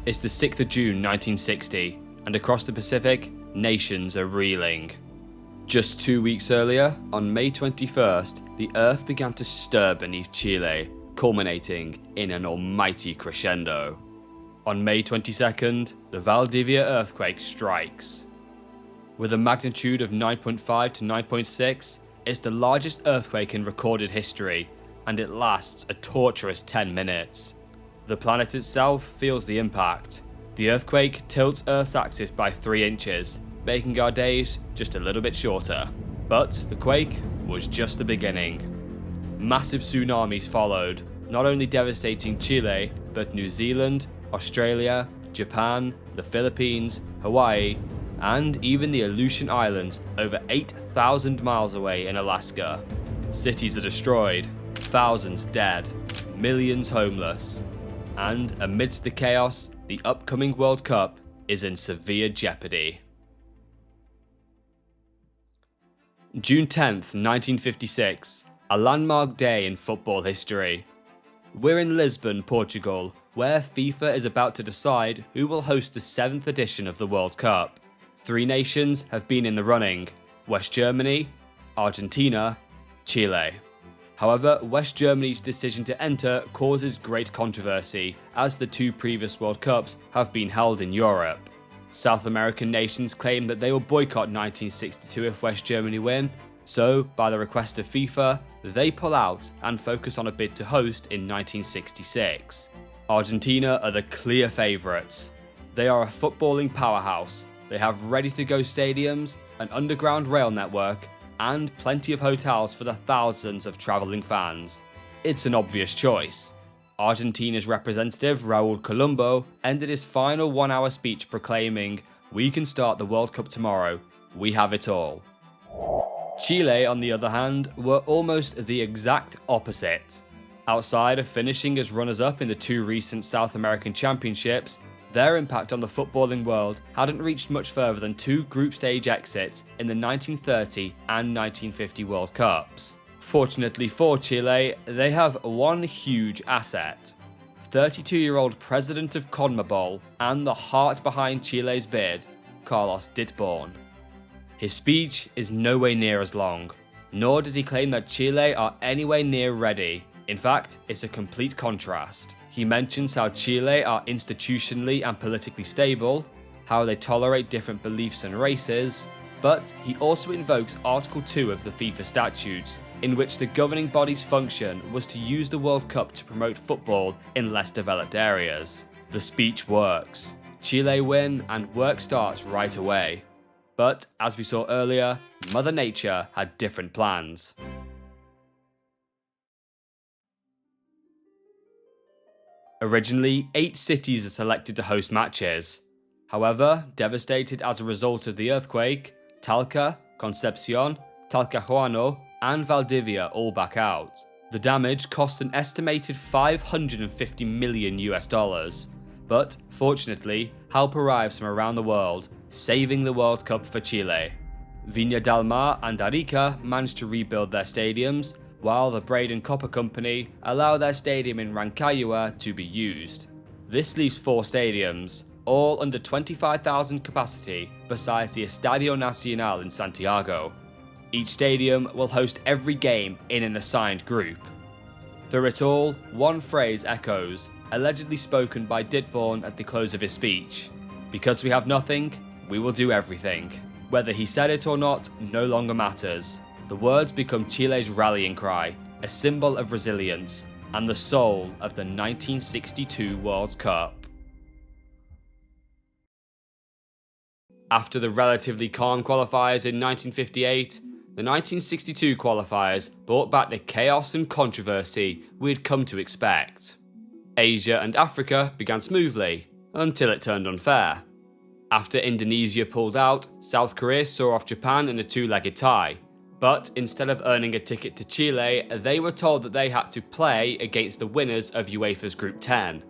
It's the 6th of June 1960, and across the Pacific, nations are reeling. Just 2 weeks earlier, on May 21st, the Earth began to stir beneath Chile, culminating in an almighty crescendo. On May 22nd, the Valdivia earthquake strikes. With a magnitude of 9.5 to 9.6, it's the largest earthquake in recorded history, and it lasts a torturous 10 minutes. The planet itself feels the impact. The earthquake tilts Earth's axis by 3 inches, making our days just a little bit shorter. But the quake was just the beginning. Massive tsunamis followed, not only devastating Chile, but New Zealand, Australia, Japan, the Philippines, Hawaii, and even the Aleutian Islands over 8,000 miles away in Alaska. Cities are destroyed, thousands dead, millions homeless. And amidst the chaos, the upcoming World Cup is in severe jeopardy. June 10th, 1956, a landmark day in football history. We're in Lisbon, Portugal, where FIFA is about to decide who will host the 7th edition of the World Cup. 3 nations have been in the running: West Germany, Argentina, Chile. However, West Germany's decision to enter causes great controversy, as the 2 previous World Cups have been held in Europe. South American nations claim that they will boycott 1962 if West Germany win, so by the request of FIFA, they pull out and focus on a bid to host in 1966. Argentina are the clear favourites. They are a footballing powerhouse. They have ready-to-go stadiums, an underground rail network, and plenty of hotels for the thousands of travelling fans. It's an obvious choice. Argentina's representative Raúl Colombo ended his final 1-hour speech proclaiming, "We can start the World Cup tomorrow. We have it all." Chile, on the other hand, were almost the exact opposite. Outside of finishing as runners-up in the 2 recent South American Championships, their impact on the footballing world hadn't reached much further than 2 group stage exits in the 1930 and 1950 World Cups. Fortunately for Chile, they have one huge asset: 32-year-old president of CONMEBOL and the heart behind Chile's bid, Carlos Ditborn. His speech is nowhere near as long, nor does he claim that Chile are anywhere near ready. In fact, it's a complete contrast. He mentions how Chile are institutionally and politically stable, how they tolerate different beliefs and races, but he also invokes Article 2 of the FIFA statutes, in which the governing body's function was to use the World Cup to promote football in less developed areas. The speech works. Chile win and work starts right away. But, as we saw earlier, Mother Nature had different plans. Originally, 8 cities are selected to host matches. However, devastated as a result of the earthquake, Talca, Concepcion, Talcahuano, and Valdivia all back out. The damage cost an estimated $550 million US, but fortunately, help arrives from around the world, saving the World Cup for Chile. Viña del Mar and Arica managed to rebuild their stadiums, while the Braden Copper Company allow their stadium in Rancagua to be used. This leaves 4 stadiums, all under 25,000 capacity, besides the Estadio Nacional in Santiago. Each stadium will host every game in an assigned group. Through it all, one phrase echoes, allegedly spoken by Ditborn at the close of his speech: "Because we have nothing, we will do everything." Whether he said it or not no longer matters. The words become Chile's rallying cry, a symbol of resilience, and the soul of the 1962 World Cup. After the relatively calm qualifiers in 1958, the 1962 qualifiers brought back the chaos and controversy we had come to expect. Asia and Africa began smoothly, until it turned unfair. After Indonesia pulled out, South Korea saw off Japan in a 2-legged tie. But instead of earning a ticket to Chile, they were told that they had to play against the winners of UEFA's Group 10.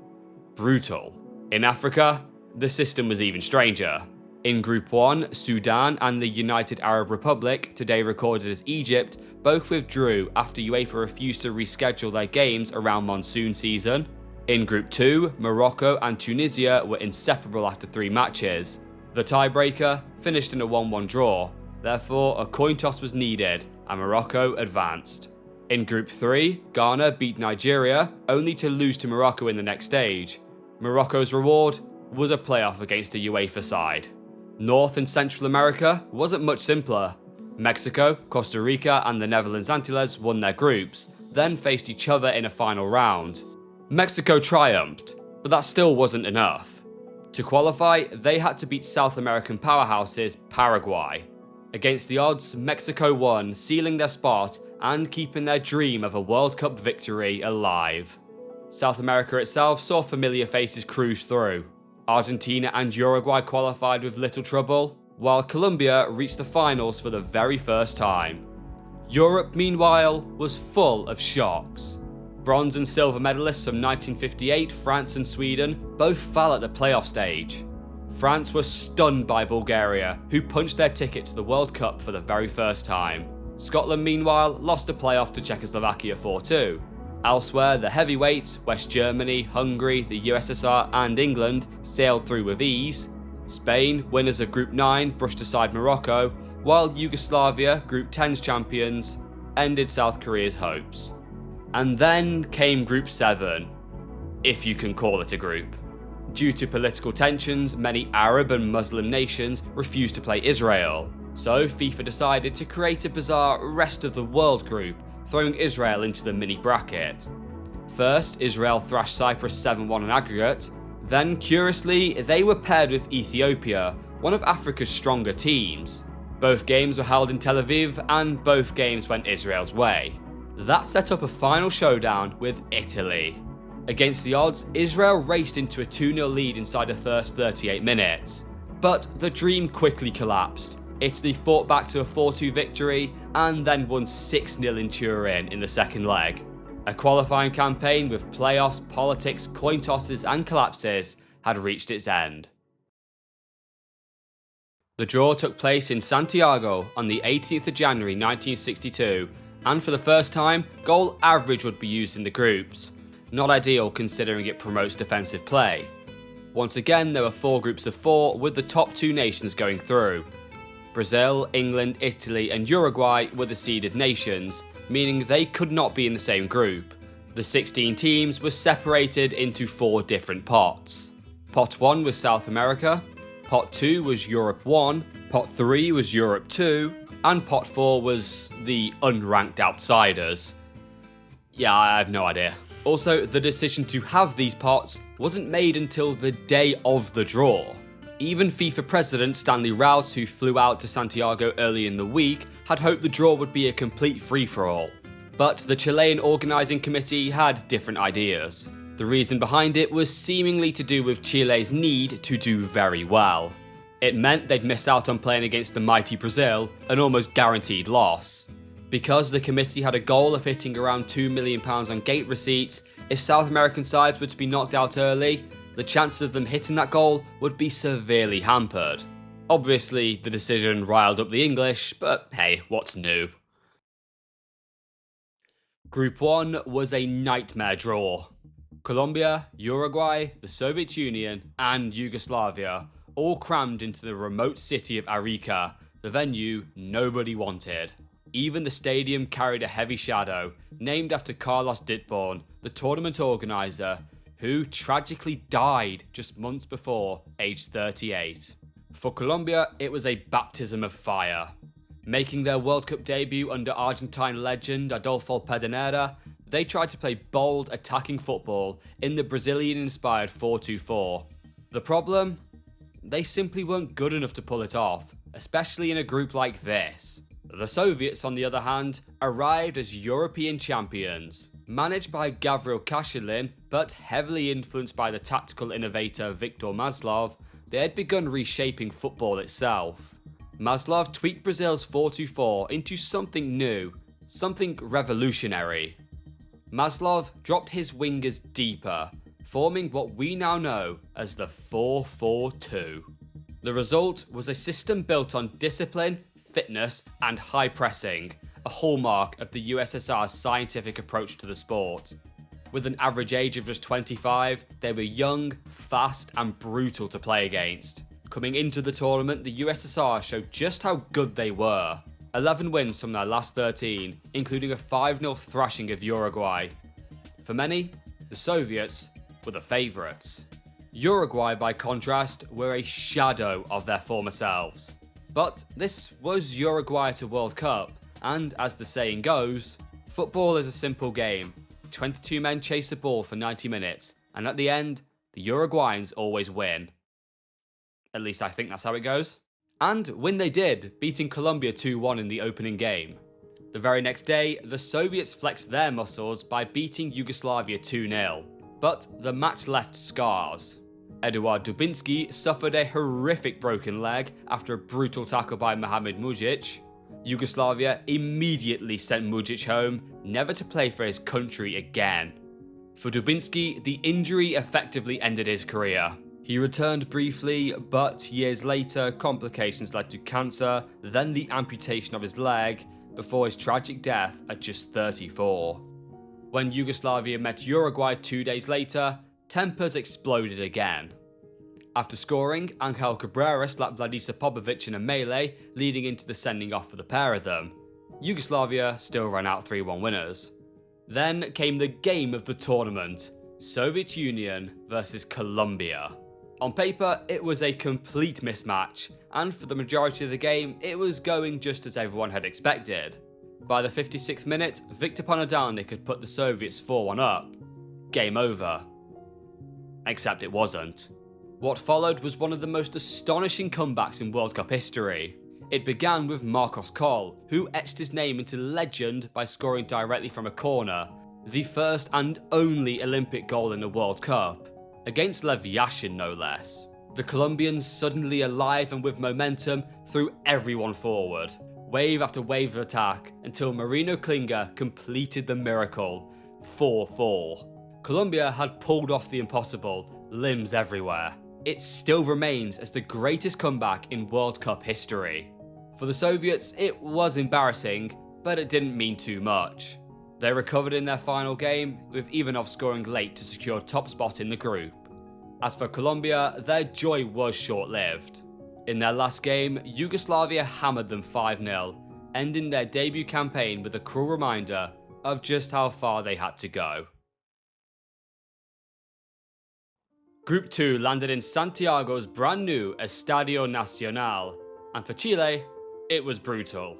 Brutal. In Africa, the system was even stranger. In Group 1, Sudan and the United Arab Republic, today recorded as Egypt, both withdrew after UEFA refused to reschedule their games around monsoon season. In Group 2, Morocco and Tunisia were inseparable after 3 matches. The tiebreaker finished in a 1-1 draw, therefore a coin toss was needed and Morocco advanced. In Group 3, Ghana beat Nigeria only to lose to Morocco in the next stage. Morocco's reward was a playoff against a UEFA side. North and Central America wasn't much simpler. Mexico, Costa Rica and the Netherlands Antilles won their groups, then faced each other in a final round. Mexico triumphed, but that still wasn't enough. To qualify, they had to beat South American powerhouses Paraguay. Against the odds, Mexico won, sealing their spot and keeping their dream of a World Cup victory alive. South America itself saw familiar faces cruise through. Argentina and Uruguay qualified with little trouble, while Colombia reached the finals for the very first time. Europe, meanwhile, was full of shocks. Bronze and silver medalists from 1958, France and Sweden, both fell at the playoff stage. France was stunned by Bulgaria, who punched their ticket to the World Cup for the very first time. Scotland, meanwhile, lost a playoff to Czechoslovakia 4-2. Elsewhere, the heavyweights, West Germany, Hungary, the USSR and England, sailed through with ease. Spain, winners of Group 9, brushed aside Morocco, while Yugoslavia, Group 10's champions, ended South Korea's hopes. And then came Group 7, if you can call it a group. Due to political tensions, many Arab and Muslim nations refused to play Israel, so FIFA decided to create a bizarre rest of the world group, throwing Israel into the mini bracket. First, Israel thrashed Cyprus 7-1 in aggregate, then curiously, they were paired with Ethiopia, one of Africa's stronger teams. Both games were held in Tel Aviv, and both games went Israel's way. That set up a final showdown with Italy. Against the odds, Israel raced into a 2-0 lead inside the first 38 minutes. But the dream quickly collapsed. Italy fought back to a 4-2 victory and then won 6-0 in Turin in the second leg. A qualifying campaign with playoffs, politics, coin tosses and collapses had reached its end. The draw took place in Santiago on the 18th of January 1962, and for the first time, goal average would be used in the groups. Not ideal considering it promotes defensive play. Once again, there were 4 groups of 4 with the top 2 nations going through. Brazil, England, Italy and Uruguay were the seeded nations, meaning they could not be in the same group. The 16 teams were separated into 4 different pots. Pot 1 was South America, Pot 2 was Europe 1, Pot 3 was Europe 2, and Pot 4 was the unranked outsiders. Yeah, I have no idea. Also, the decision to have these pots wasn't made until the day of the draw. Even FIFA president Stanley Rouse, who flew out to Santiago early in the week, had hoped the draw would be a complete free-for-all. But the Chilean organising committee had different ideas. The reason behind it was seemingly to do with Chile's need to do very well. It meant they'd miss out on playing against the mighty Brazil, an almost guaranteed loss. Because the committee had a goal of hitting around £2 million on gate receipts, if South American sides were to be knocked out early, the chances of them hitting that goal would be severely hampered. Obviously, the decision riled up the English, but hey, what's new? Group 1 was a nightmare draw. Colombia, Uruguay, the Soviet Union, and Yugoslavia all crammed into the remote city of Arica, the venue nobody wanted. Even the stadium carried a heavy shadow, named after Carlos Ditborn, the tournament organiser, who tragically died just months before, aged 38. For Colombia, it was a baptism of fire. Making their World Cup debut under Argentine legend Adolfo Pedernera, they tried to play bold, attacking football in the Brazilian-inspired 4-2-4. The problem? They simply weren't good enough to pull it off, especially in a group like this. The Soviets, on the other hand, arrived as European champions. Managed by Gavril Kashilin, but heavily influenced by the tactical innovator Viktor Maslov, they had begun reshaping football itself. Maslov tweaked Brazil's 4-2-4 into something new, something revolutionary. Maslov dropped his wingers deeper, forming what we now know as the 4-4-2. The result was a system built on discipline, fitness, and high pressing, a hallmark of the USSR's scientific approach to the sport. With an average age of just 25, they were young, fast, and brutal to play against. Coming into the tournament, the USSR showed just how good they were. 11 wins from their last 13, including a 5-0 thrashing of Uruguay. For many, the Soviets were the favourites. Uruguay, by contrast, were a shadow of their former selves. But this was Uruguay at a World Cup, and as the saying goes, football is a simple game. 22 men chase the ball for 90 minutes, and at the end, the Uruguayans always win. At least I think that's how it goes. And win they did, beating Colombia 2-1 in the opening game. The very next day, the Soviets flexed their muscles by beating Yugoslavia 2-0. But the match left scars. Eduard Dubinsky suffered a horrific broken leg after a brutal tackle by Mohamed Mujic. Yugoslavia immediately sent Mujic home, never to play for his country again. For Dubinsky, the injury effectively ended his career. He returned briefly, but years later, complications led to cancer, then the amputation of his leg, before his tragic death at just 34. When Yugoslavia met Uruguay 2 days later, tempers exploded again. After scoring, Angel Cabrera slapped Vladislav Popovic in a melee, leading into the sending off for the pair of them. Yugoslavia still ran out 3-1 winners. Then came the game of the tournament, Soviet Union versus Colombia. On paper, it was a complete mismatch, and for the majority of the game, it was going just as everyone had expected. By the 56th minute, Viktor Ponadalnik had put the Soviets 4-1 up. Game over. Except it wasn't. What followed was one of the most astonishing comebacks in World Cup history. It began with Marcos Kol, who etched his name into legend by scoring directly from a corner, the first and only Olympic goal in a World Cup. Against Lev Yashin, no less. The Colombians, suddenly alive and with momentum, threw everyone forward, wave after wave of attack, until Marino Klinger completed the miracle, 4-4. Colombia had pulled off the impossible, limbs everywhere. It still remains as the greatest comeback in World Cup history. For the Soviets, it was embarrassing, but it didn't mean too much. They recovered in their final game, with Ivanov scoring late to secure top spot in the group. As for Colombia, their joy was short-lived. In their last game, Yugoslavia hammered them 5-0, ending their debut campaign with a cruel reminder of just how far they had to go. Group 2 landed in Santiago's brand new Estadio Nacional, and for Chile, it was brutal.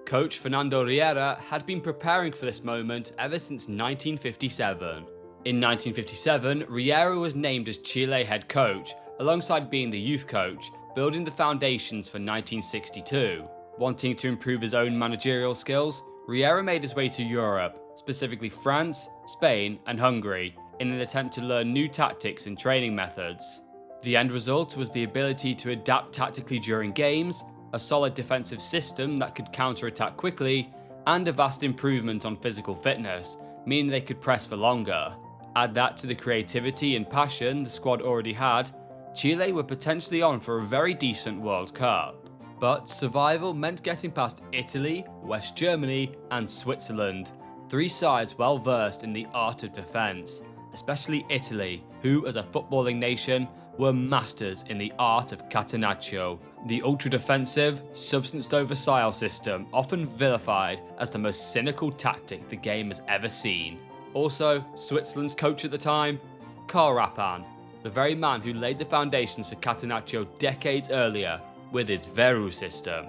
Coach Fernando Riera had been preparing for this moment ever since 1957. In 1957, Riera was named as Chile head coach, alongside being the youth coach, building the foundations for 1962. Wanting to improve his own managerial skills, Riera made his way to Europe, specifically France, Spain, and Hungary, in an attempt to learn new tactics and training methods. The end result was the ability to adapt tactically during games, a solid defensive system that could counter-attack quickly, and a vast improvement on physical fitness, meaning they could press for longer. Add that to the creativity and passion the squad already had, Chile were potentially on for a very decent World Cup. But survival meant getting past Italy, West Germany, and Switzerland, 3 sides well versed in the art of defence, especially Italy, who as a footballing nation were masters in the art of catenaccio, the ultra-defensive, substance-over style system often vilified as the most cynical tactic the game has ever seen. Also, Switzerland's coach at the time, Karl Rappan, the very man who laid the foundations for catenaccio decades earlier with his Veru system.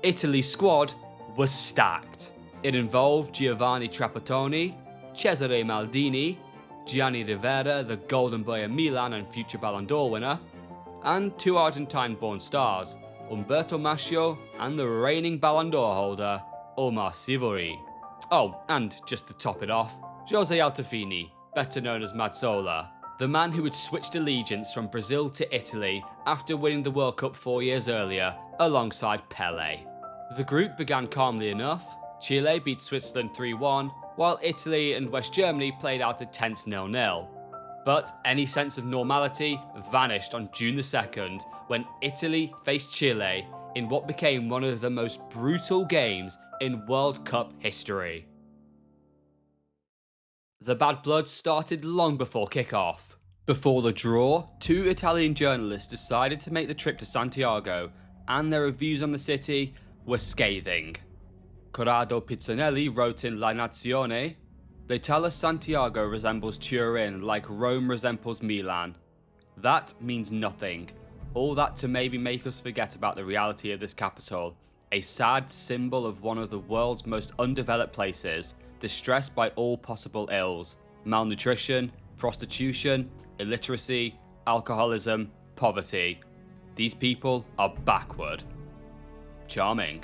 Italy's squad was stacked. It involved Giovanni Trapattoni, Cesare Maldini, Gianni Rivera, the golden boy of Milan and future Ballon d'Or winner, and 2 Argentine-born stars, Umberto Maschio and the reigning Ballon d'Or holder, Omar Sivori. Oh, and just to top it off, Jose Altafini, better known as Mazzola, the man who had switched allegiance from Brazil to Italy after winning the World Cup 4 years earlier, alongside Pelé. The group began calmly enough. Chile beat Switzerland 3-1, while Italy and West Germany played out a tense 0-0. But any sense of normality vanished on June the 2nd when Italy faced Chile in what became one of the most brutal games in World Cup history. The bad blood started long before kickoff. Before the draw, two Italian journalists decided to make the trip to Santiago, and their reviews on the city were scathing. Corrado Pizzanelli wrote in La Nazione, "They tell us Santiago resembles Turin like Rome resembles Milan. That means nothing. All that to maybe make us forget about the reality of this capital, a sad symbol of one of the world's most undeveloped places, distressed by all possible ills, malnutrition, prostitution, illiteracy, alcoholism, poverty. These people are backward." Charming.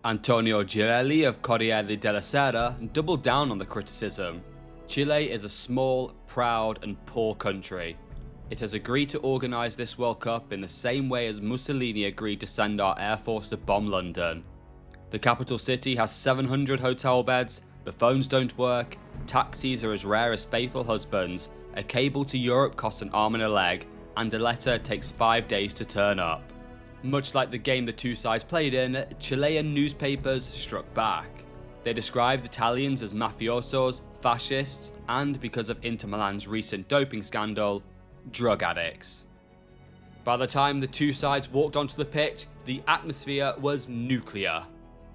Antonio Girelli of Corriere della Sera doubled down on the criticism. Chile is a small, proud and poor country. It has agreed to organise this World Cup in the same way as Mussolini agreed to send our air force to bomb London. The capital city has 700 hotel beds, the phones don't work, taxis are as rare as faithful husbands, a cable to Europe costs an arm and a leg, and a letter takes 5 days to turn up. Much like the game the two sides played in, Chilean newspapers struck back. They described Italians as mafiosos, fascists, and, because of Inter Milan's recent doping scandal, drug addicts. By the time the two sides walked onto the pitch, the atmosphere was nuclear.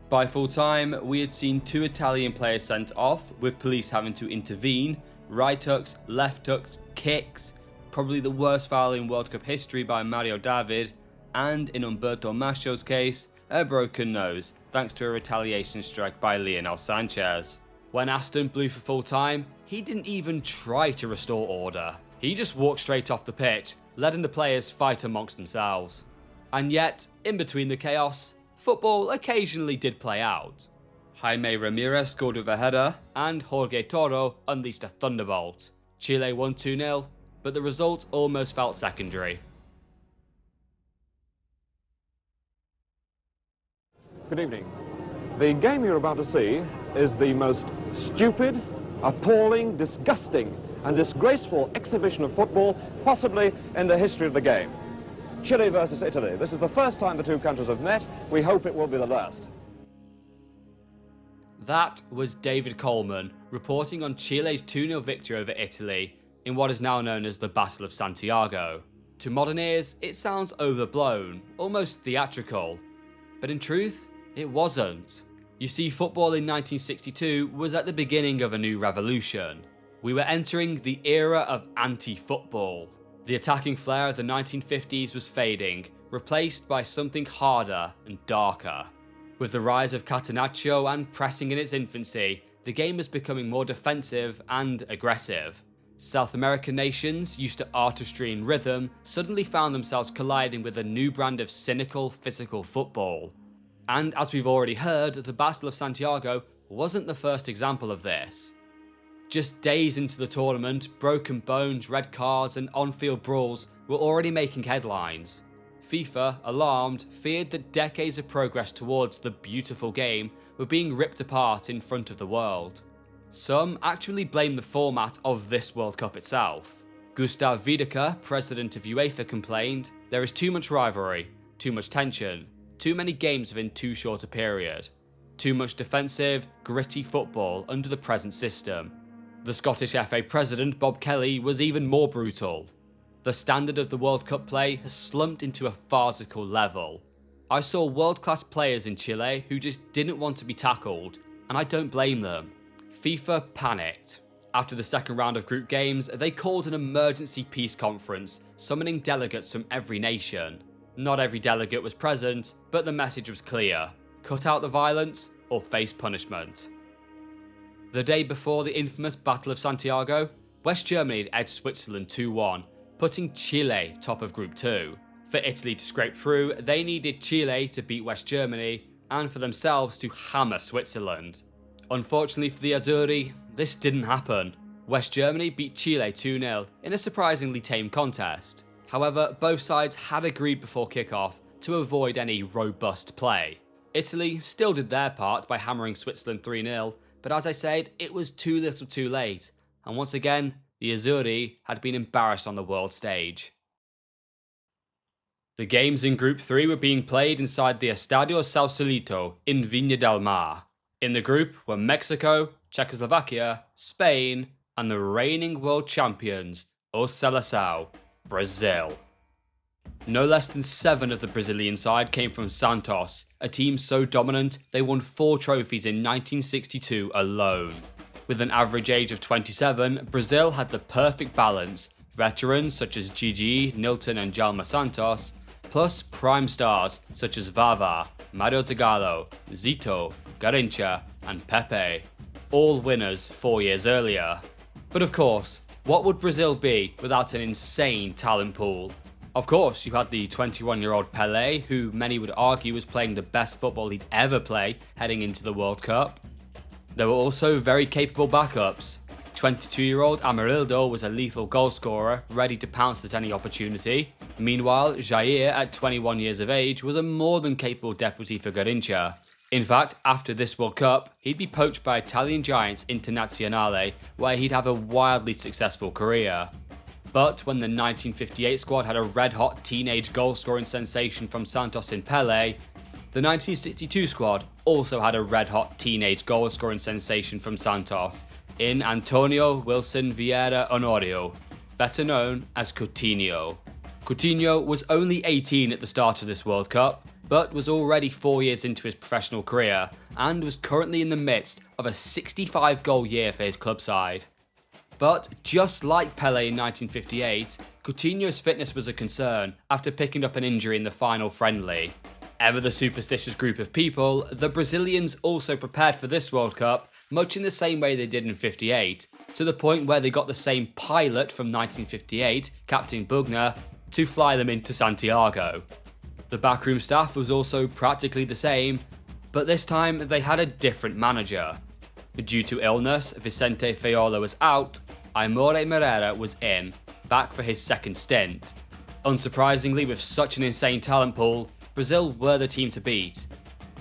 By full time, we had seen 2 Italian players sent off, with police having to intervene, right hooks, left hooks, kicks, probably the worst foul in World Cup history by Mario David, and in Umberto Mascio's case, a broken nose, thanks to a retaliation strike by Lionel Sanchez. When Aston blew for full time, he didn't even try to restore order. He just walked straight off the pitch, letting the players fight amongst themselves. And yet, in between the chaos, football occasionally did play out. Jaime Ramirez scored with a header, and Jorge Toro unleashed a thunderbolt. Chile won 2-0, but the result almost felt secondary. Good evening. The game you're about to see is the most stupid, appalling, disgusting and disgraceful exhibition of football possibly in the history of the game. Chile versus Italy. This is the first time the two countries have met. We hope it will be the last. That was David Coleman reporting on Chile's 2-0 victory over Italy in what is now known as the Battle of Santiago. To modern ears, it sounds overblown, almost theatrical. But in truth, it wasn't. You see, football in 1962 was at the beginning of a new revolution. We were entering the era of anti-football. The attacking flair of the 1950s was fading, replaced by something harder and darker. With the rise of Catenaccio and pressing in its infancy, the game was becoming more defensive and aggressive. South American nations, used to artistry and rhythm, suddenly found themselves colliding with a new brand of cynical, physical football. And as we've already heard, the Battle of Santiago wasn't the first example of this. Just days into the tournament, broken bones, red cards and on-field brawls were already making headlines. FIFA, alarmed, feared that decades of progress towards the beautiful game were being ripped apart in front of the world. Some actually blamed the format of this World Cup itself. Gustav Wiedeker, president of UEFA, complained, "There is too much rivalry, too much tension, too many games within too short a period, too much defensive, gritty football under the present system." The Scottish FA president, Bob Kelly, was even more brutal. "The standard of the World Cup play has slumped into a farcical level. I saw world-class players in Chile who just didn't want to be tackled, and I don't blame them." FIFA panicked. After the second round of group games, they called an emergency peace conference, summoning delegates from every nation. Not every delegate was present, but the message was clear: cut out the violence or face punishment. The day before the infamous Battle of Santiago, West Germany had edged Switzerland 2-1, putting Chile top of Group 2. For Italy to scrape through, they needed Chile to beat West Germany, and for themselves to hammer Switzerland. Unfortunately for the Azzurri, this didn't happen. West Germany beat Chile 2-0 in a surprisingly tame contest. However, both sides had agreed before kickoff to avoid any robust play. Italy still did their part by hammering Switzerland 3-0, but as I said, it was too little too late, and once again, the Azzurri had been embarrassed on the world stage. The games in Group 3 were being played inside the Estadio Sausalito in Viña del Mar. In the group were Mexico, Czechoslovakia, Spain, and the reigning world champions, Os Seleção, Brazil. No less than 7 of the Brazilian side came from Santos, a team so dominant they won 4 trophies in 1962 alone. With an average age of 27, Brazil had the perfect balance, veterans such as Gigi, Nilton and Djalma Santos, plus prime stars such as Vava, Mario Zagallo, Zito, Garrincha and Pepe, all winners 4 years earlier. But of course, what would Brazil be without an insane talent pool? Of course, you had the 21-year-old Pelé, who many would argue was playing the best football he'd ever play heading into the World Cup. There were also very capable backups. 22-year-old Amarildo was a lethal goalscorer, ready to pounce at any opportunity. Meanwhile, Jair, at 21 years of age, was a more than capable deputy for Garrincha. In fact, after this World Cup, he'd be poached by Italian giants Internazionale, where he'd have a wildly successful career. But when the 1958 squad had a red-hot teenage goal-scoring sensation from Santos in Pelé, the 1962 squad also had a red-hot teenage goal-scoring sensation from Santos in Antonio Wilson Vieira Honorio, better known as Coutinho. Coutinho was only 18 at the start of this World Cup, but was already 4 years into his professional career and was currently in the midst of a 65-goal year for his club side. But just like Pelé in 1958, Coutinho's fitness was a concern after picking up an injury in the final friendly. Ever the superstitious group of people, the Brazilians also prepared for this World Cup much in the same way they did in 58, to the point where they got the same pilot from 1958, Captain Bugner, to fly them into Santiago. The backroom staff was also practically the same, but this time they had a different manager. Due to illness, Vicente Feola was out, Aimore Moreira was in, back for his second stint. Unsurprisingly, with such an insane talent pool, Brazil were the team to beat.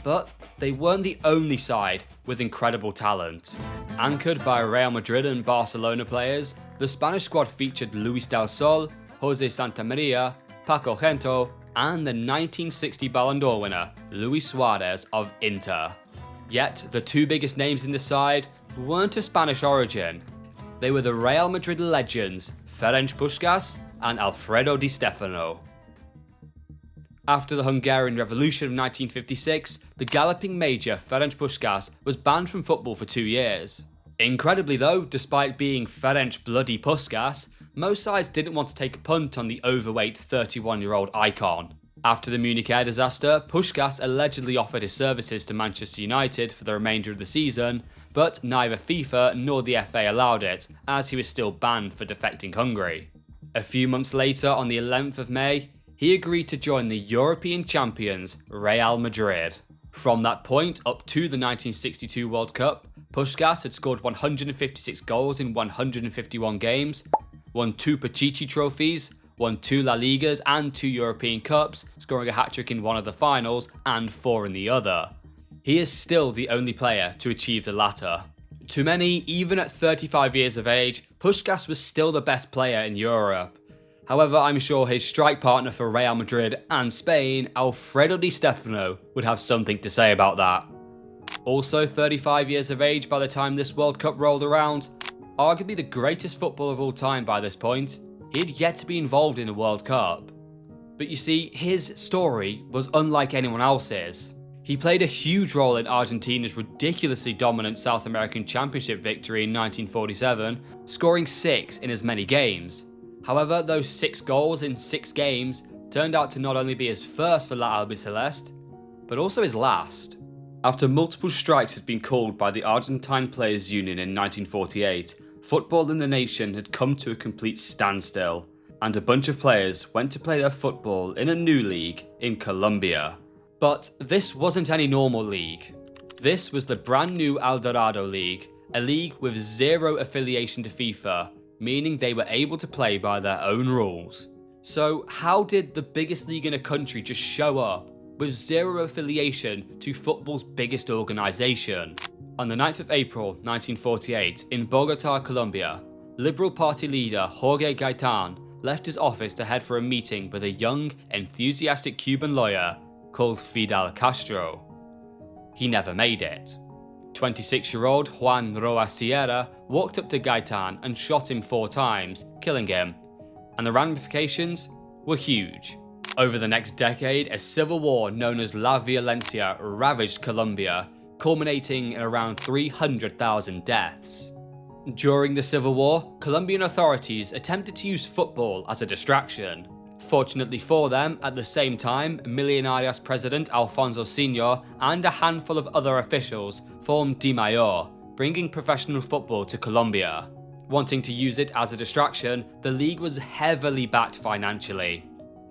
But they weren't the only side with incredible talent. Anchored by Real Madrid and Barcelona players, the Spanish squad featured Luis del Sol, Jose Santamaria, Paco Gento, and the 1960 Ballon d'Or winner, Luis Suarez of Inter. Yet, the 2 biggest names in the side weren't of Spanish origin. They were the Real Madrid legends, Ferenc Puskás and Alfredo Di Stefano. After the Hungarian Revolution of 1956, the galloping major Ferenc Puskás was banned from football for 2 years. Incredibly though, despite being Ferenc Bloody Puskás, most sides didn't want to take a punt on the overweight 31-year-old icon. After the Munich air disaster, Puskás allegedly offered his services to Manchester United for the remainder of the season, but neither FIFA nor the FA allowed it, as he was still banned for defecting Hungary. A few months later, on the 11th of May, he agreed to join the European champions, Real Madrid. From that point up to the 1962 World Cup, Puskás had scored 156 goals in 151 games, won 2 Pichichi trophies, won 2 La Ligas and 2 European Cups, scoring a hat-trick in one of the finals and 4 in the other. He is still the only player to achieve the latter. To many, even at 35 years of age, Puskás was still the best player in Europe. However, I'm sure his strike partner for Real Madrid and Spain, Alfredo Di Stefano, would have something to say about that. Also 35 years of age by the time this World Cup rolled around, arguably the greatest footballer of all time by this point, he had yet to be involved in a World Cup. But you see, his story was unlike anyone else's. He played a huge role in Argentina's ridiculously dominant South American Championship victory in 1947, scoring 6 in as many games. However, those 6 goals in 6 games turned out to not only be his first for La Albiceleste, but also his last. After multiple strikes had been called by the Argentine Players Union in 1948, football in the nation had come to a complete standstill, and a bunch of players went to play their football in a new league in Colombia. But this wasn't any normal league. This was the brand new El Dorado League, a league with 0 affiliation to FIFA, meaning they were able to play by their own rules. So how did the biggest league in a country just show up with 0 affiliation to football's biggest organisation? On the 9th of April 1948 in Bogota, Colombia, Liberal Party leader Jorge Gaitan left his office to head for a meeting with a young, enthusiastic Cuban lawyer called Fidel Castro. He never made it. 26-year-old Juan Roa Sierra walked up to Gaitan and shot him 4 times, killing him, and the ramifications were huge. Over the next decade, a civil war known as La Violencia ravaged Colombia, culminating in around 300,000 deaths. During the Civil War, Colombian authorities attempted to use football as a distraction. Fortunately for them, at the same time, Millonarios president Alfonso Sr. and a handful of other officials formed Di Mayor, bringing professional football to Colombia. Wanting to use it as a distraction, the league was heavily backed financially.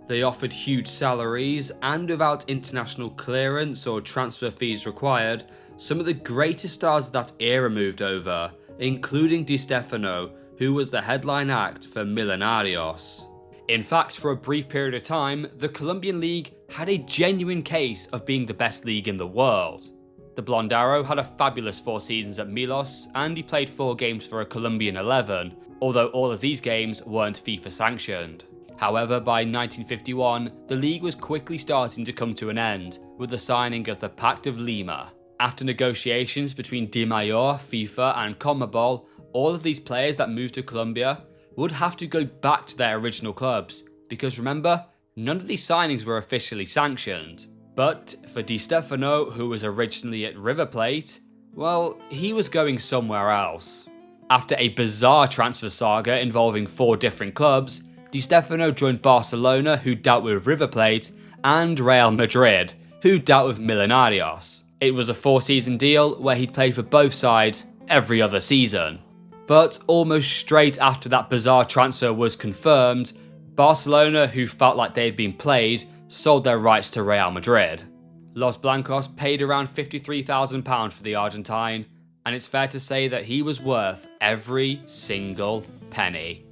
They offered huge salaries, and without international clearance or transfer fees required, some of the greatest stars of that era moved over, including Di Stefano, who was the headline act for Millonarios. In fact, for a brief period of time, the Colombian league had a genuine case of being the best league in the world. The Blonde Arrow had a fabulous 4 seasons at Milos, and he played 4 games for a Colombian 11, although all of these games weren't FIFA sanctioned. However, by 1951, the league was quickly starting to come to an end, with the signing of the Pact of Lima. After negotiations between Di Mayor, FIFA and CONMEBOL, all of these players that moved to Colombia would have to go back to their original clubs, because remember, none of these signings were officially sanctioned. But for Di Stefano, who was originally at River Plate, well, he was going somewhere else. After a bizarre transfer saga involving 4 different clubs, Di Stefano joined Barcelona, who dealt with River Plate, and Real Madrid, who dealt with Millonarios. It was a 4-season deal where he'd play for both sides every other season. But almost straight after that bizarre transfer was confirmed, Barcelona, who felt like they had been played, sold their rights to Real Madrid. Los Blancos paid around £53,000 for the Argentine, and it's fair to say that he was worth every single penny.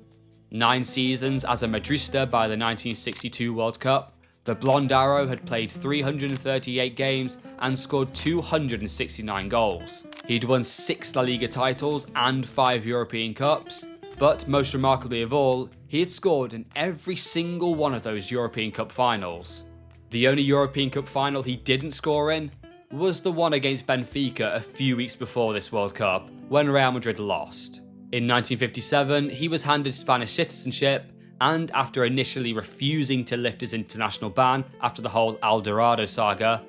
9 seasons as a Madrista by the 1962 World Cup, the Blonde Arrow had played 338 games and scored 269 goals. He'd won 6 La Liga titles and 5 European Cups, but most remarkably of all, he had scored in every single one of those European Cup finals. The only European Cup final he didn't score in was the one against Benfica a few weeks before this World Cup, when Real Madrid lost. In 1957, he was handed Spanish citizenship, and after initially refusing to lift his international ban after the whole El Dorado saga,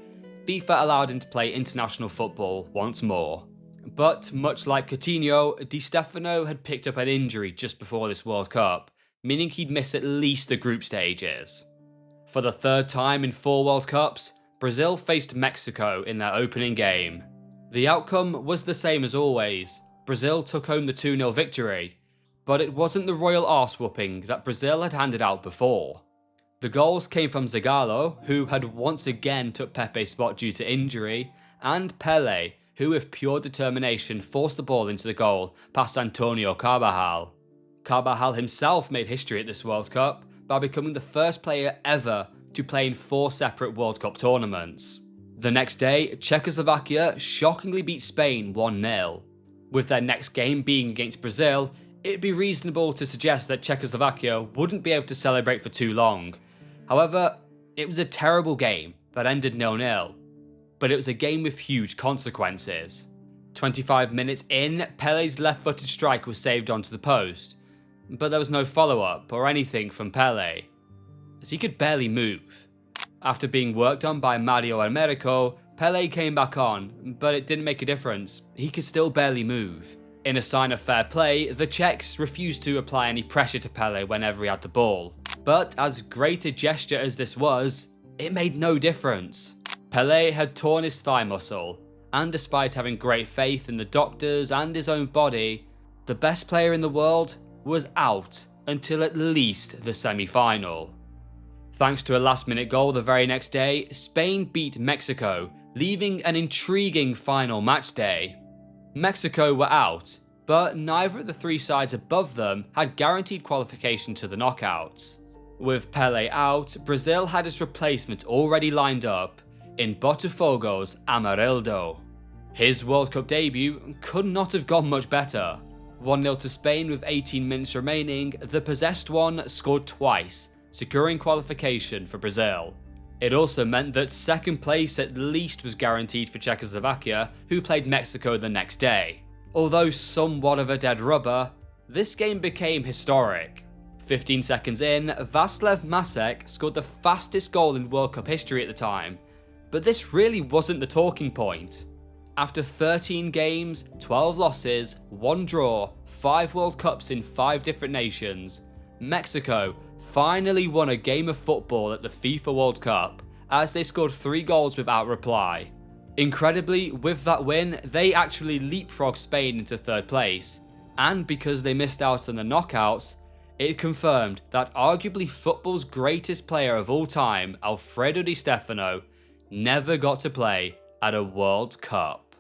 FIFA allowed him to play international football once more. But much like Coutinho, Di Stefano had picked up an injury just before this World Cup, meaning he'd miss at least the group stages. For the 3rd time in 4 World Cups, Brazil faced Mexico in their opening game. The outcome was the same as always. Brazil took home the 2-0 victory, but it wasn't the royal arse-whooping that Brazil had handed out before. The goals came from Zagallo, who had once again took Pepe's spot due to injury, and Pelé, who with pure determination forced the ball into the goal past Antonio Carvajal. Carvajal himself made history at this World Cup by becoming the first player ever to play in 4 separate World Cup tournaments. The next day, Czechoslovakia shockingly beat Spain 1-0. With their next game being against Brazil, it'd be reasonable to suggest that Czechoslovakia wouldn't be able to celebrate for too long. However, it was a terrible game that ended 0-0, but it was a game with huge consequences. 25 minutes in, Pelé's left-footed strike was saved onto the post, but there was no follow-up or anything from Pelé, as he could barely move. After being worked on by Mario Almerico, Pelé came back on, but it didn't make a difference. He could still barely move. In a sign of fair play, the Czechs refused to apply any pressure to Pelé whenever he had the ball. But as great a gesture as this was, it made no difference. Pelé had torn his thigh muscle, and despite having great faith in the doctors and his own body, the best player in the world was out until at least the semi-final. Thanks to a last-minute goal the very next day, Spain beat Mexico, leaving an intriguing final match day. Mexico were out, but neither of the 3 sides above them had guaranteed qualification to the knockouts. With Pelé out, Brazil had its replacement already lined up in Botafogo's Amarildo. His World Cup debut could not have gone much better. 1-0 to Spain with 18 minutes remaining, the possessed one scored twice, securing qualification for Brazil. It also meant that second place at least was guaranteed for Czechoslovakia, who played Mexico the next day. Although somewhat of a dead rubber, this game became historic. 15 seconds in, Václav Masek scored the fastest goal in World Cup history at the time, but this really wasn't the talking point. After 13 games, 12 losses, 1 draw, 5 World Cups in 5 different nations, Mexico finally won a game of football at the FIFA World Cup, as they scored 3 goals without reply. Incredibly, with that win, they actually leapfrogged Spain into 3rd place, and because they missed out on the knockouts, it confirmed that arguably football's greatest player of all time, Alfredo Di Stefano, never got to play at a World Cup.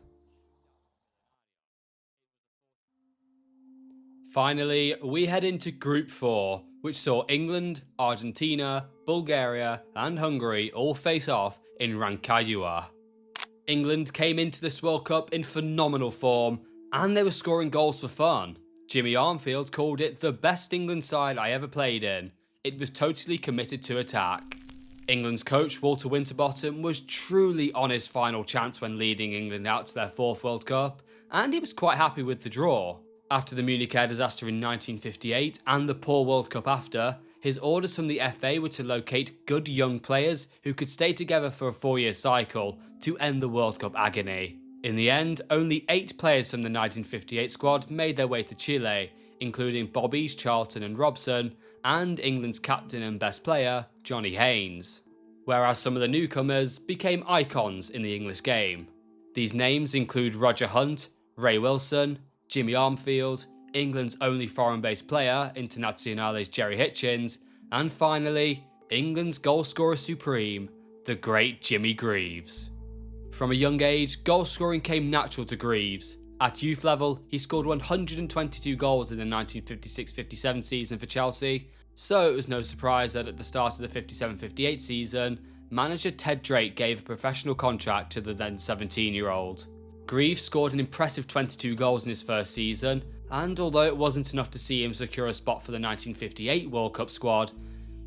Finally, we head into Group 4, which saw England, Argentina, Bulgaria and Hungary all face off in Rancagua. England came into this World Cup in phenomenal form, and they were scoring goals for fun. Jimmy Armfield called it the best England side I ever played in. It was totally committed to attack. England's coach Walter Winterbottom was truly on his final chance when leading England out to their 4th World Cup, and he was quite happy with the draw. After the Munich air disaster in 1958 and the poor World Cup after, his orders from the FA were to locate good young players who could stay together for a 4-year cycle to end the World Cup agony. In the end, only 8 players from the 1958 squad made their way to Chile, including Bobbies, Charlton and Robson, and England's captain and best player, Johnny Haynes. Whereas some of the newcomers became icons in the English game. These names include Roger Hunt, Ray Wilson, Jimmy Armfield, England's only foreign-based player, Internazionale's Jerry Hitchens, and finally, England's goalscorer supreme, the great Jimmy Greaves. From a young age, goal scoring came natural to Greaves. At youth level, he scored 122 goals in the 1956-57 season for Chelsea, so it was no surprise that at the start of the 57-58 season, manager Ted Drake gave a professional contract to the then 17-year-old. Greaves scored an impressive 22 goals in his first season, and although it wasn't enough to see him secure a spot for the 1958 World Cup squad,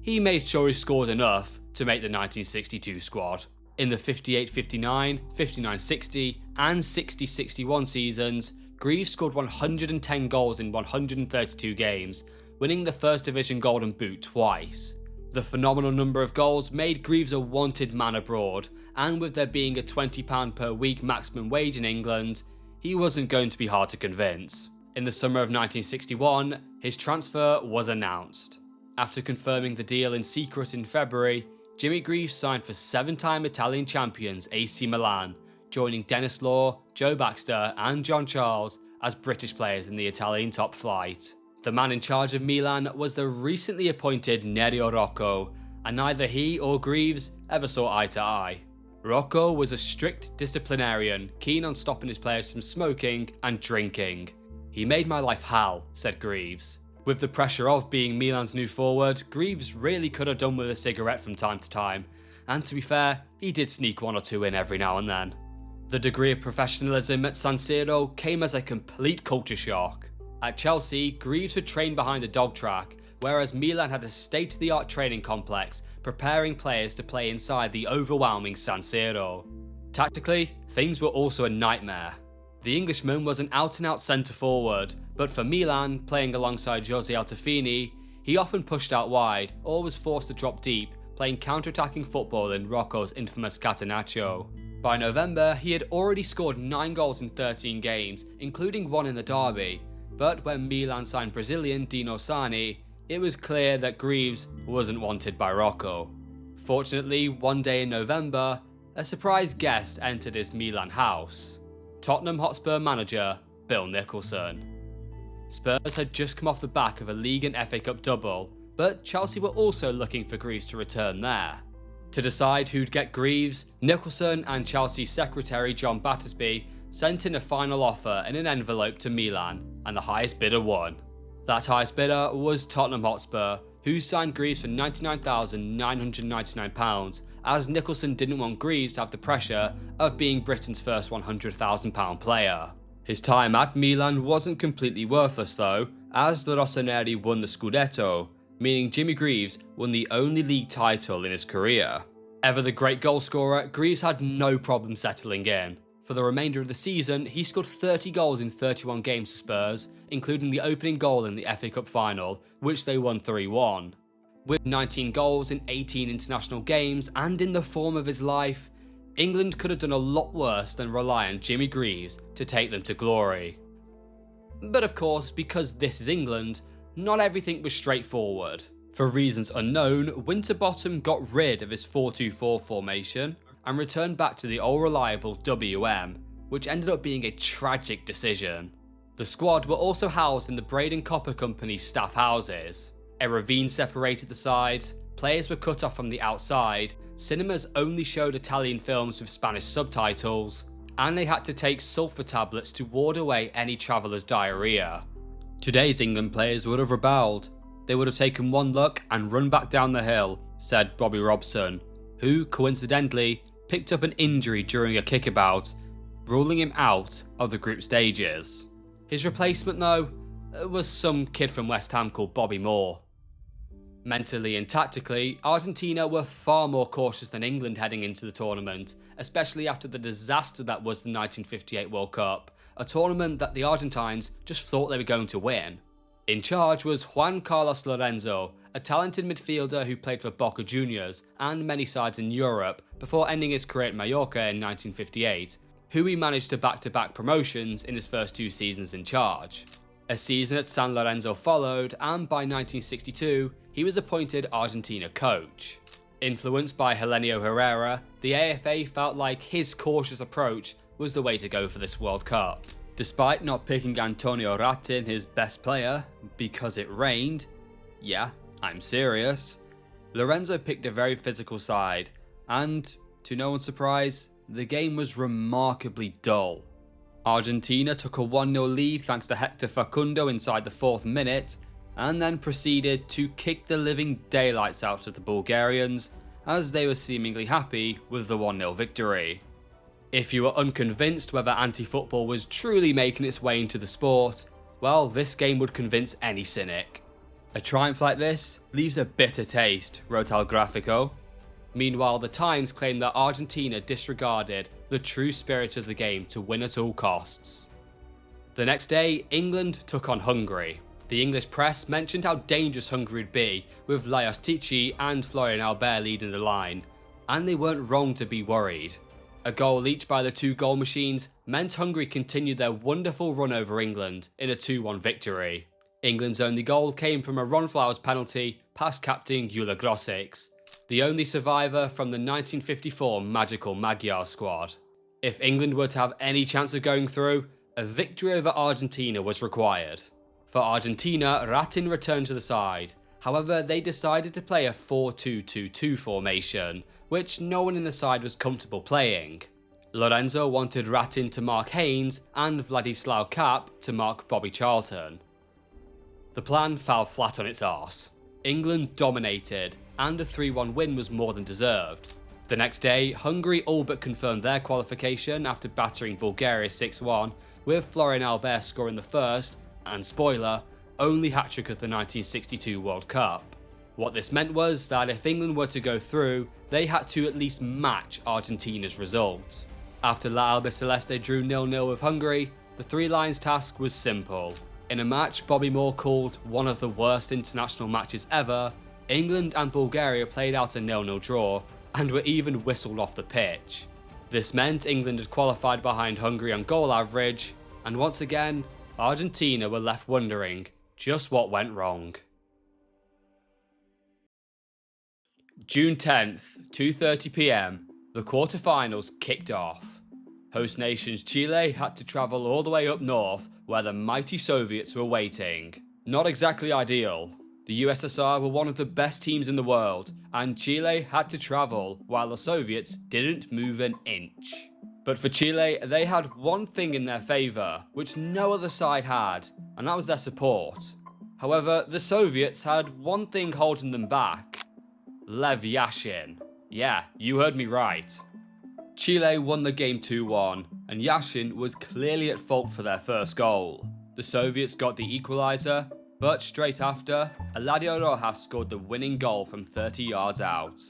he made sure he scored enough to make the 1962 squad. In the 58-59, 59-60 and 60-61 seasons, Greaves scored 110 goals in 132 games, winning the First Division Golden Boot twice. The phenomenal number of goals made Greaves a wanted man abroad, and with there being a £20 per week maximum wage in England, he wasn't going to be hard to convince. In the summer of 1961, his transfer was announced. After confirming the deal in secret in February, Jimmy Greaves signed for 7-time Italian champions AC Milan, joining Dennis Law, Joe Baxter and John Charles as British players in the Italian top flight. The man in charge of Milan was the recently appointed Nerio Rocco, and neither he or Greaves ever saw eye to eye. Rocco was a strict disciplinarian, keen on stopping his players from smoking and drinking. "He made my life hell," said Greaves. With the pressure of being Milan's new forward, Greaves really could have done with a cigarette from time to time, and to be fair, he did sneak 1 or 2 in every now and then. The degree of professionalism at San Siro came as a complete culture shock. At Chelsea, Greaves would train behind a dog track, whereas Milan had a state-of-the-art training complex preparing players to play inside the overwhelming San Siro. Tactically, things were also a nightmare. The Englishman was an out-and-out centre-forward, but for Milan, playing alongside Jose Altafini, he often pushed out wide or was forced to drop deep, playing counter-attacking football in Rocco's infamous Catenaccio. By November, he had already scored 9 goals in 13 games, including 1 in the derby, but when Milan signed Brazilian Dino Sani, it was clear that Greaves wasn't wanted by Rocco. Fortunately, one day in November, a surprise guest entered his Milan house: Tottenham Hotspur manager Bill Nicholson. Spurs had just come off the back of a League and FA Cup double, but Chelsea were also looking for Greaves to return there. To decide who'd get Greaves, Nicholson and Chelsea's secretary John Battersby sent in a final offer in an envelope to Milan, and the highest bidder won. That highest bidder was Tottenham Hotspur, who signed Greaves for £99,999, as Nicholson didn't want Greaves to have the pressure of being Britain's first £100,000 player. His time at Milan wasn't completely worthless though, as the Rossoneri won the Scudetto, meaning Jimmy Greaves won the only league title in his career. Ever the great goalscorer, Greaves had no problem settling in. For the remainder of the season, he scored 30 goals in 31 games for Spurs, including the opening goal in the FA Cup final, which they won 3-1. With 19 goals in 18 international games and in the form of his life, England could have done a lot worse than rely on Jimmy Greaves to take them to glory. But of course, because this is England, not everything was straightforward. For reasons unknown, Winterbottom got rid of his 4-2-4 formation and returned back to the all-reliable WM, which ended up being a tragic decision. The squad were also housed in the Braden Copper Company's staff houses. A ravine separated the sides, players were cut off from the outside, cinemas only showed Italian films with Spanish subtitles, and they had to take sulfur tablets to ward away any traveller's diarrhea. Today's England players would have rebelled. They would have taken one look and run back down the hill, said Bobby Robson, who, coincidentally, picked up an injury during a kickabout, ruling him out of the group stages. His replacement, though, was some kid from West Ham called Bobby Moore. Mentally and tactically, Argentina were far more cautious than England heading into the tournament, especially after the disaster that was the 1958 World Cup, a tournament that the Argentines just thought they were going to win. In charge was Juan Carlos Lorenzo, a talented midfielder who played for Boca Juniors and many sides in Europe before ending his career at Mallorca in 1958, who he managed to back-to-back promotions in his first 2 seasons in charge. A season at San Lorenzo followed, and by 1962, he was appointed Argentina coach. Influenced by Helenio Herrera, the AFA felt like his cautious approach was the way to go for this World Cup. Despite not picking Antonio Ratin his best player, because it rained, yeah, I'm serious, Lorenzo picked a very physical side, and, to no one's surprise, the game was remarkably dull. Argentina took a 1-0 lead thanks to Hector Facundo inside the 4th minute, and then proceeded to kick the living daylights out of the Bulgarians, as they were seemingly happy with the 1-0 victory. If you were unconvinced whether anti-football was truly making its way into the sport, well, this game would convince any cynic. A triumph like this leaves a bitter taste, wrote El Gráfico. Meanwhile, the Times claimed that Argentina disregarded the true spirit of the game to win at all costs. The next day, England took on Hungary. The English press mentioned how dangerous Hungary would be, with Lajos Tichy and Florian Albert leading the line, and they weren't wrong to be worried. A goal each by the 2 goal machines meant Hungary continued their wonderful run over England in a 2-1 victory. England's only goal came from a Ron Flowers penalty past captain Gyula Grosics, the only survivor from the 1954 magical Magyar squad. If England were to have any chance of going through, a victory over Argentina was required. For Argentina, Ratin returned to the side. However, they decided to play a 4-2-2-2 formation, which no one in the side was comfortable playing. Lorenzo wanted Ratin to mark Haynes and Vladislav Kapp to mark Bobby Charlton. The plan fell flat on its arse. England dominated, and a 3-1 win was more than deserved. The next day, Hungary all but confirmed their qualification after battering Bulgaria 6-1, with Florian Albert scoring the first, and spoiler, only hat-trick of the 1962 World Cup. What this meant was that if England were to go through, they had to at least match Argentina's result. After La Albiceleste drew 0-0 with Hungary, the Three Lions task was simple. In a match Bobby Moore called one of the worst international matches ever, England and Bulgaria played out a 0-0 draw, and were even whistled off the pitch. This meant England had qualified behind Hungary on goal average, and once again, Argentina were left wondering just what went wrong. June 10th, 2:30 PM, the quarter-finals kicked off. Host nations Chile had to travel all the way up north where the mighty Soviets were waiting. Not exactly ideal. The USSR were one of the best teams in the world, and Chile had to travel while the Soviets didn't move an inch. But for Chile, they had one thing in their favour, which no other side had, and that was their support. However, the Soviets had one thing holding them back. Lev Yashin. Yeah, you heard me right. Chile won the game 2-1, and Yashin was clearly at fault for their first goal. The Soviets got the equaliser, but straight after, Eladio Rojas scored the winning goal from 30 yards out.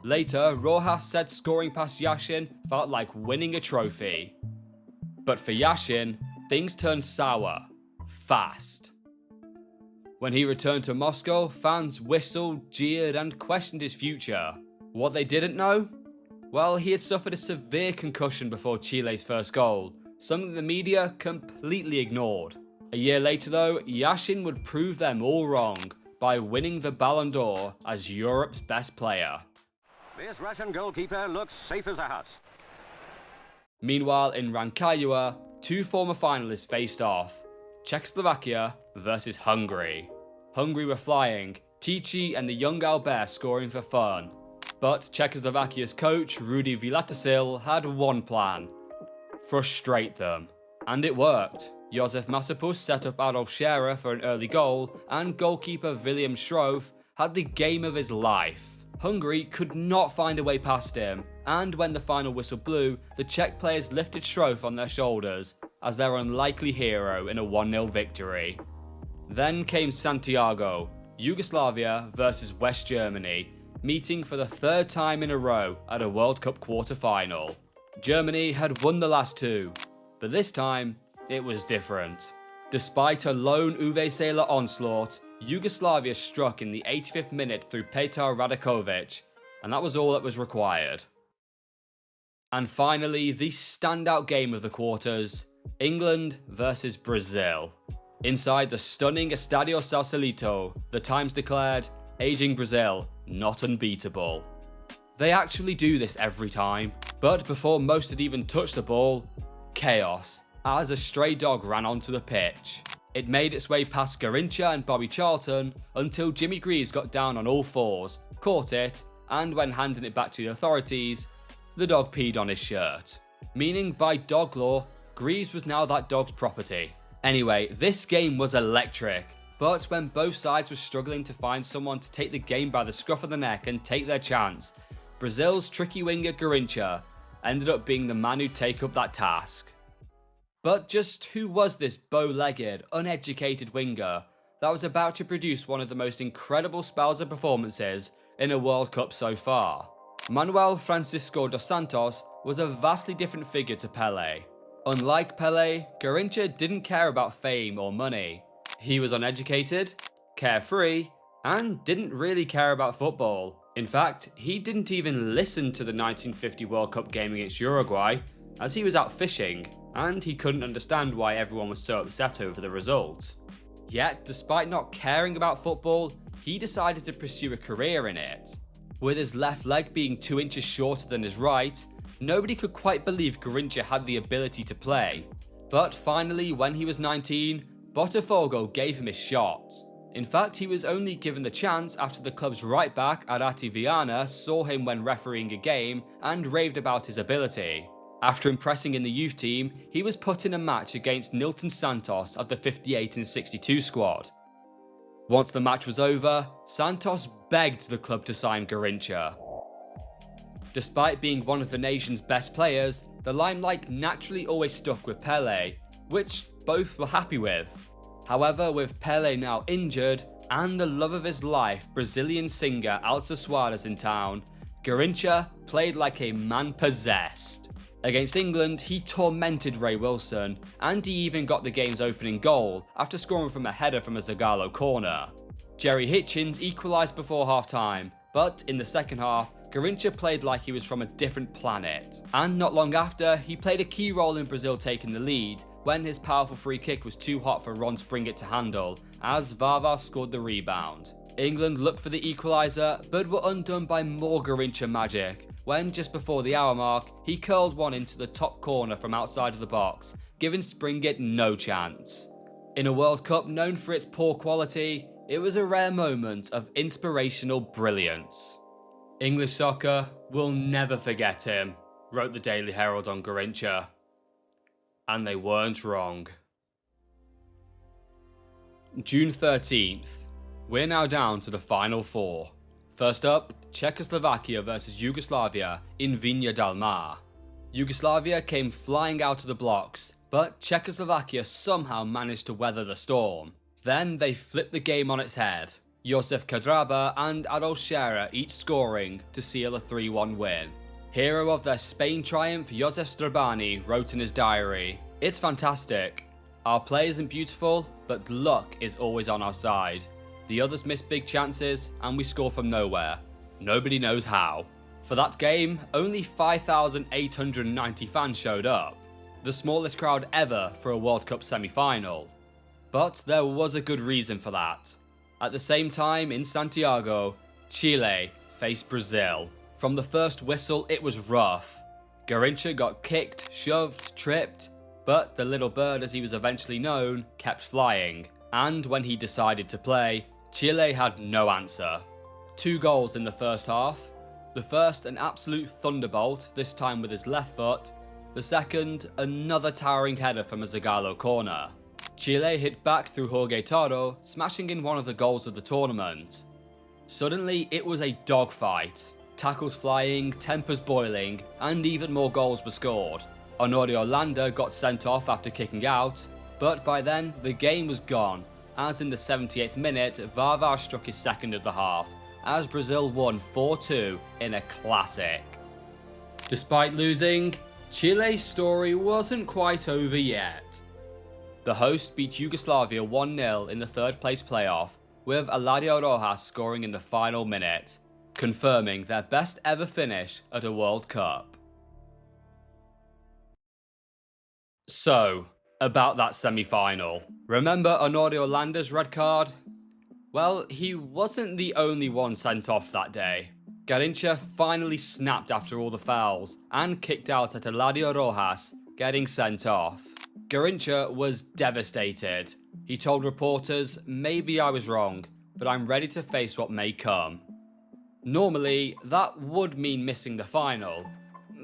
Later, Rojas said scoring past Yashin felt like winning a trophy. But for Yashin, things turned sour, fast. When he returned to Moscow, fans whistled, jeered, and questioned his future. What they didn't know? Well, he had suffered a severe concussion before Chile's first goal, something the media completely ignored. A year later though, Yashin would prove them all wrong by winning the Ballon d'Or as Europe's best player. This Russian goalkeeper looks safe as a house. Meanwhile, in Rancagua, two former finalists faced off, Czechoslovakia versus Hungary. Hungary were flying, Tichy and the young Albert scoring for fun. But Czechoslovakia's coach, Rudi Vilatasil, had one plan: frustrate them. And it worked. Josef Masopust set up Adolf Scherer for an early goal, and goalkeeper William Schroef had the game of his life. Hungary could not find a way past him, and when the final whistle blew, the Czech players lifted Schroef on their shoulders as their unlikely hero in a 1-0 victory. Then came Santiago, Yugoslavia versus West Germany, meeting for the third time in a row at a World Cup quarter-final. Germany had won the last two, but this time it was different. Despite a lone Uwe Seeler onslaught, Yugoslavia struck in the 85th minute through Petar Radakovic, and that was all that was required. And finally, the standout game of the quarters, England versus Brazil. Inside the stunning Estadio Sausalito, the Times declared, "Aging Brazil, not unbeatable." They actually do this every time, but before most had even touched the ball, chaos, as a stray dog ran onto the pitch. It made its way past Garrincha and Bobby Charlton until Jimmy Greaves got down on all fours, caught it, and when handing it back to the authorities, the dog peed on his shirt. Meaning by dog law, Greaves was now that dog's property. Anyway, this game was electric, but when both sides were struggling to find someone to take the game by the scruff of the neck and take their chance, Brazil's tricky winger Garrincha ended up being the man who'd take up that task. But just who was this bow-legged, uneducated winger that was about to produce one of the most incredible spells of performances in a World Cup so far? Manuel Francisco dos Santos was a vastly different figure to Pelé. Unlike Pelé, Garrincha didn't care about fame or money. He was uneducated, carefree, and didn't really care about football. In fact, he didn't even listen to the 1950 World Cup game against Uruguay, as he was out fishing, and he couldn't understand why everyone was so upset over the result. Yet, despite not caring about football, he decided to pursue a career in it. With his left leg being 2 inches shorter than his right, nobody could quite believe Garrincha had the ability to play. But finally, when he was 19, Botafogo gave him his shot. In fact, he was only given the chance after the club's right back, Arati Viana, saw him when refereeing a game and raved about his ability. After impressing in the youth team, he was put in a match against Nilton Santos of the 58 and 62 squad. Once the match was over, Santos begged the club to sign Garrincha. Despite being one of the nation's best players, the limelight naturally always stuck with Pelé, which both were happy with. However, with Pelé now injured and the love of his life, Brazilian singer Elsa Soares in town, Garrincha played like a man possessed. Against England, he tormented Ray Wilson, and he even got the game's opening goal after scoring from a header from a Zagallo corner. Jerry Hitchens equalised before half-time, but in the second half, Garrincha played like he was from a different planet. And not long after, he played a key role in Brazil taking the lead, when his powerful free kick was too hot for Ron Springett to handle, as Vava scored the rebound. England looked for the equaliser, but were undone by more Garrincha magic, when just before the hour mark, he curled one into the top corner from outside of the box, giving Springett no chance. In a World Cup known for its poor quality, it was a rare moment of inspirational brilliance. "English soccer will never forget him," wrote the Daily Herald on Garrincha. And they weren't wrong. June 13th. We're now down to the final four. First up, Czechoslovakia versus Yugoslavia in Viña del Mar. Yugoslavia came flying out of the blocks, but Czechoslovakia somehow managed to weather the storm. Then they flipped the game on its head. Josef Kadraba and Adolf Scherer each scoring to seal a 3-1 win. Hero of their Spain triumph, Josef Strabani wrote in his diary, "It's fantastic. Our play isn't beautiful, but luck is always on our side. The others miss big chances and we score from nowhere. Nobody knows how." For that game, only 5,890 fans showed up, the smallest crowd ever for a World Cup semi-final. But there was a good reason for that. At the same time, in Santiago, Chile faced Brazil. From the first whistle, it was rough. Garrincha got kicked, shoved, tripped, but the little bird, as he was eventually known, kept flying. And when he decided to play, Chile had no answer. 2 goals in the first half. The first, an absolute thunderbolt, this time with his left foot. The second, another towering header from a Zagallo corner. Chile hit back through Jorge Toro, smashing in one of the goals of the tournament. Suddenly, it was a dogfight. Tackles flying, tempers boiling, and even more goals were scored. Honorio Landa got sent off after kicking out, but by then, the game was gone, as in the 78th minute, Vava struck his second of the half, as Brazil won 4-2 in a classic. Despite losing, Chile's story wasn't quite over yet. The host beat Yugoslavia 1-0 in the third place playoff, with Eladio Rojas scoring in the final minute, confirming their best ever finish at a World Cup. So, about that semi-final. Remember Honorio Landa's red card? Well, he wasn't the only one sent off that day. Garrincha finally snapped after all the fouls and kicked out at Eladio Rojas, getting sent off. Garrincha was devastated. He told reporters, "Maybe I was wrong, but I'm ready to face what may come." Normally, that would mean missing the final,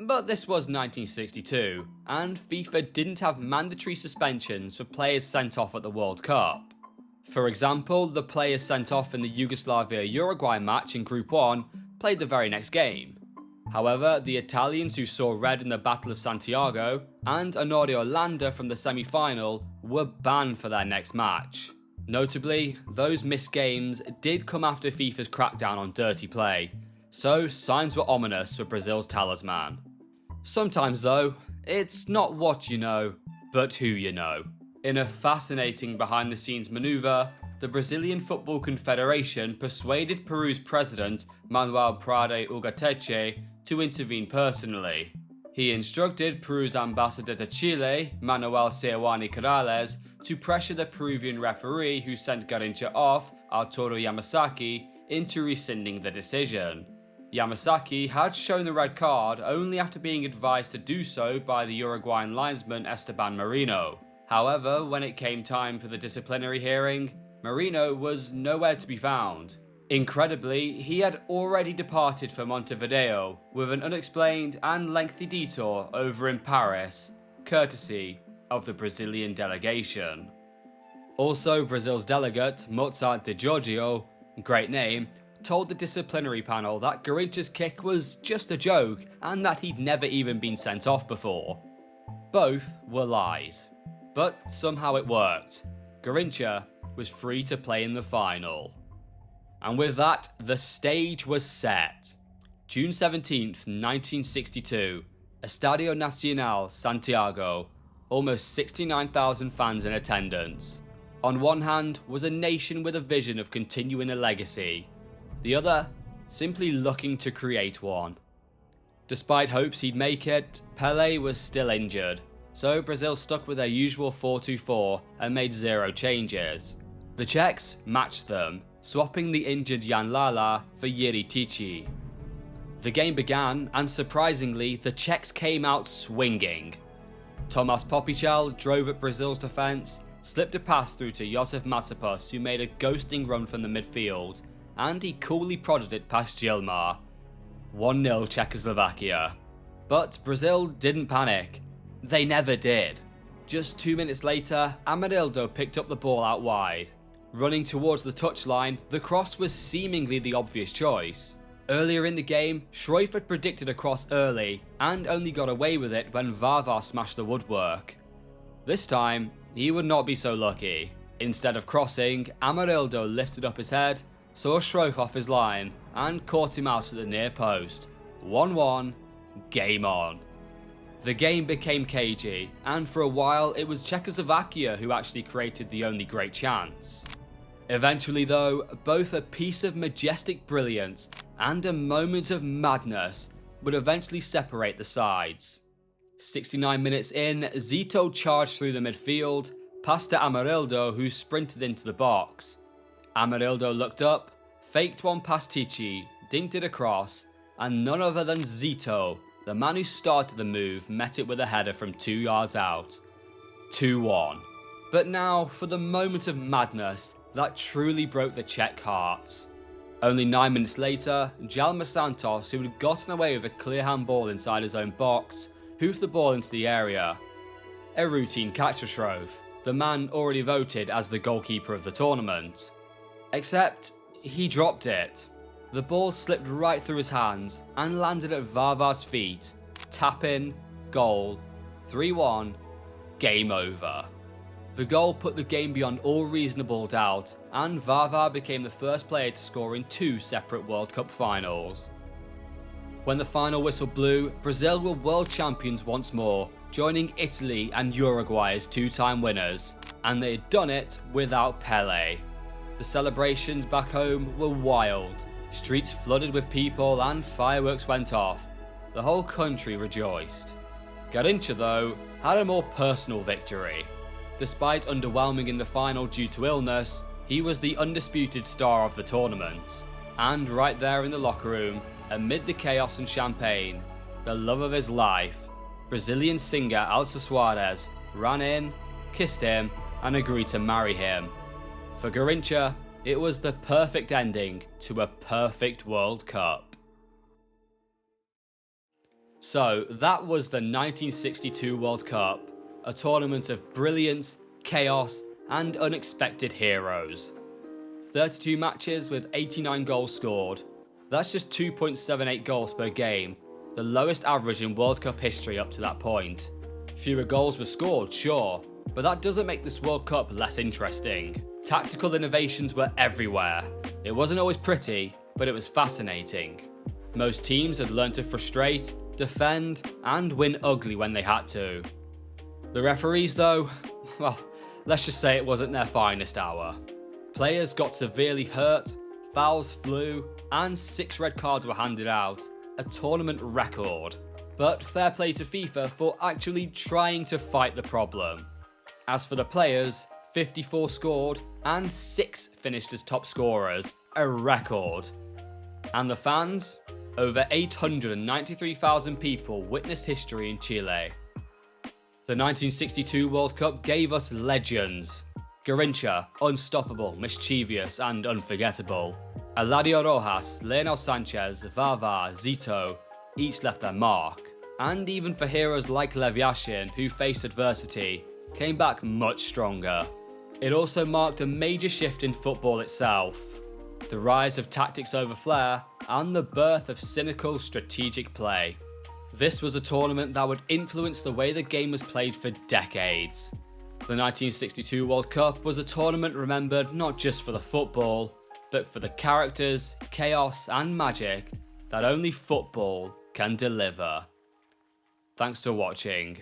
but this was 1962, and FIFA didn't have mandatory suspensions for players sent off at the World Cup. For example, the players sent off in the Yugoslavia-Uruguay match in Group 1 played the very next game. However, the Italians who saw red in the Battle of Santiago and Honorio Landa from the semi-final were banned for their next match. Notably, those missed games did come after FIFA's crackdown on dirty play, so signs were ominous for Brazil's talisman. Sometimes though, it's not what you know, but who you know. In a fascinating behind-the-scenes maneuver, the Brazilian Football Confederation persuaded Peru's president, Manuel Prade Ugarteche, to intervene personally. He instructed Peru's ambassador to Chile, Manuel Seoane Corrales, to pressure the Peruvian referee who sent Garrincha off, Arturo Yamasaki, into rescinding the decision. Yamasaki had shown the red card only after being advised to do so by the Uruguayan linesman Esteban Marino. However, when it came time for the disciplinary hearing, Marino was nowhere to be found. Incredibly, he had already departed for Montevideo with an unexplained and lengthy detour over in Paris, courtesy of the Brazilian delegation. Also, Brazil's delegate, Mozart de Giorgio, great name, told the disciplinary panel that Garrincha's kick was just a joke and that he'd never even been sent off before. Both were lies. But somehow it worked. Garrincha was free to play in the final. And with that, the stage was set. June 17th, 1962, Estadio Nacional, Santiago, almost 69,000 fans in attendance. On one hand was a nation with a vision of continuing a legacy. The other, simply looking to create one. Despite hopes he'd make it, Pelé was still injured, so Brazil stuck with their usual 4-2-4 and made 0 changes. The Czechs matched them, swapping the injured Jan Lala for Jiří Tichy. The game began, and surprisingly, the Czechs came out swinging. Tomáš Popičal drove at Brazil's defence, slipped a pass through to Josef Masopust, who made a ghosting run from the midfield, and he coolly prodded it past Gilmar. 1-0 Czechoslovakia. But Brazil didn't panic. They never did. Just 2 minutes later, Amarildo picked up the ball out wide. Running towards the touchline, the cross was seemingly the obvious choice. Earlier in the game, Cruyff had predicted a cross early, and only got away with it when Vava smashed the woodwork. This time, he would not be so lucky. Instead of crossing, Amarildo lifted up his head, saw Schroef off his line and caught him out at the near post. 1-1, game on. The game became cagey, and for a while it was Czechoslovakia who actually created the only great chance. Eventually though, both a piece of majestic brilliance and a moment of madness would eventually separate the sides. 69 minutes in, Zito charged through the midfield, passed to Amarildo who sprinted into the box. Amarildo looked up, faked one past Ticci, dinked it across, and none other than Zito, the man who started the move, met it with a header from 2 yards out. 2-1. But now, for the moment of madness that truly broke the Czech hearts. Only 9 minutes later, Jalma Santos, who had gotten away with a clear handball inside his own box, hoofed the ball into the area. A routine catch for Schroef, the man already voted as the goalkeeper of the tournament. Except, he dropped it. The ball slipped right through his hands and landed at Vava's feet. Tap in, goal, 3-1, game over. The goal put the game beyond all reasonable doubt, and Vava became the first player to score in 2 separate World Cup finals. When the final whistle blew, Brazil were world champions once more, joining Italy and Uruguay as 2-time winners, and they had done it without Pelé. The celebrations back home were wild. Streets flooded with people and fireworks went off. The whole country rejoiced. Garrincha, though, had a more personal victory. Despite underwhelming in the final due to illness, he was the undisputed star of the tournament. And right there in the locker room, amid the chaos and champagne, the love of his life, Brazilian singer Elsa Soares ran in, kissed him, and agreed to marry him. For Garrincha, it was the perfect ending to a perfect World Cup. So that was the 1962 World Cup, a tournament of brilliance, chaos, and unexpected heroes. 32 matches with 89 goals scored. That's just 2.78 goals per game, the lowest average in World Cup history up to that point. Fewer goals were scored, sure, but that doesn't make this World Cup less interesting. Tactical innovations were everywhere. It wasn't always pretty, but it was fascinating. Most teams had learned to frustrate, defend, and win ugly when they had to. The referees though, well, let's just say it wasn't their finest hour. Players got severely hurt, fouls flew, and 6 red cards were handed out, a tournament record. But fair play to FIFA for actually trying to fight the problem. As for the players, 54 scored and 6 finished as top scorers, a record. And the fans? Over 893,000 people witnessed history in Chile. The 1962 World Cup gave us legends. Garrincha, unstoppable, mischievous and unforgettable. Eladio Rojas, Leonel Sanchez, Vava, Zito, each left their mark. And even for heroes like Lev Yashin, who faced adversity, came back much stronger. It also marked a major shift in football itself. The rise of tactics over flair, and the birth of cynical strategic play. This was a tournament that would influence the way the game was played for decades. The 1962 World Cup was a tournament remembered not just for the football, but for the characters, chaos and magic that only football can deliver. Thanks for watching.